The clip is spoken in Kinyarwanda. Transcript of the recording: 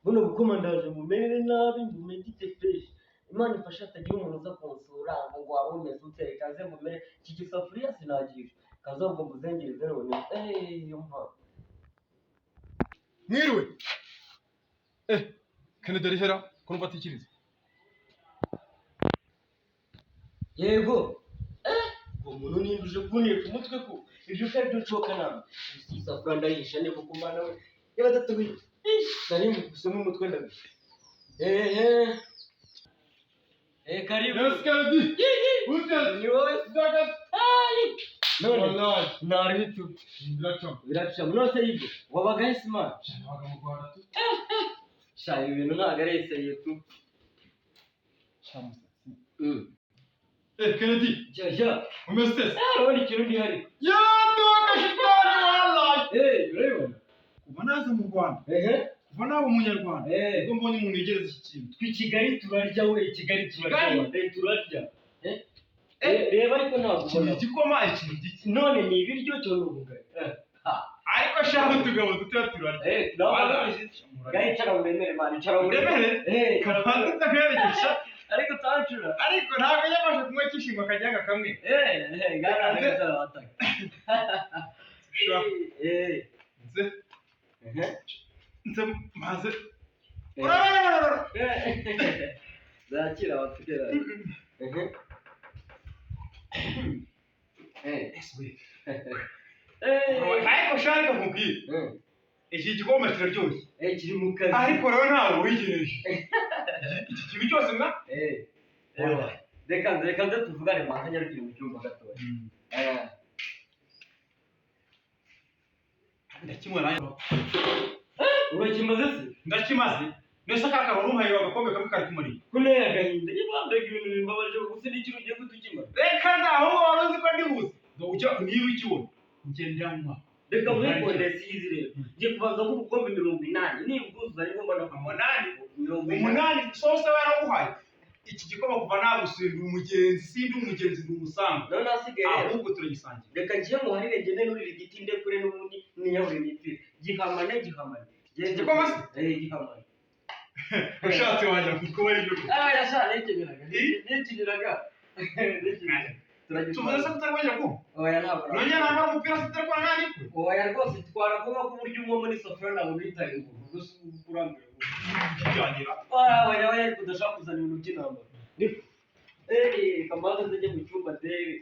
buno bukoma ndaje mumere nabi ngumedite fresh. Imana ifasha atagira umuntu uza kunsura ngo waba umeze ute kaze mumere iki gisafuriya sinagisha kazobwo muzengereze none yumva mwiriwe Kennedy Rihera ko numva atikiriza yego umuntu ninduje kunika umutwe ko ibyo kandi ducoka nama isafuriya ndayisha ne kuko mana we yaba tatubi nari gusoma umutwe ndabi karibu. Yes Kennedy Ni wowe Zagat none wallahi nari bitu biracamo munose yibyo wabaga smart cyanaga mu Rwanda tu shaye ibintu ntago ari eseye tu Kennedy jaja umeze urabona ikintu ndi hari ya ndoka shitani wallahi urabona kuva naza mu Rwanda kuva naba umunyarwanda ubwo mbonye umuntu yegereza iki kintu twi Kigali turarya we Kigali turarya turarya reba ariko ntabwo ubona igikoma ikintu giki none ni ibiryo cyo n'ubugari ariko shaka utugabo duto turarya gahicara uremere mani icara uremere karabanza utakerekesha ariko tancura ariko ntabwo yabasha kunywa kishimwa kajyaga kamwe garanze wataka nze maze zakira watukera ariko shaka nkubwire iki gikoma kiraryoshye kiri mu kazi ariko rero ntabwo wigereje iki kintu cyose mwa reka nze tuvugane makanya rukiri mu cyumba gatoya ndakimara urakimaze se ndakimaze nese kaka warumpaye wagakombe kamwe kari kumuri kuneye agahinda yibambaga ibintu bimbabaje gusa n'ikintu ugiye kutukimara reka naho waruzi ko ndibuze ngo ujya niba ikibona ngenda nywa reka mwikonde sizi rero ngiye kubanza mu bukombe 80 nibwuzuza ariko mbona 8 sose baraguhaye iki gikoma kuva nagusinda umugenzi sindi umugenzi n'umusanga none asigaye ahubwo turagisangiye reka ngiye muharire ngende nurira igiti ndekure n'ubundi niyahuri nitse gihamane igikoma se gihamane ushatse wajya kuko bari byo yashana n'ikibiraga tuvuze se tutarwanya ko oya ntabwo none namba umupira sitarwa nani ko oya rwose twara kuba ku buryo umwe muri sofra ntabwo bitaye ngo kurambira byangira oya kudashaka kuzana ibintu by'intambara kamaze zijye mu cyumba dere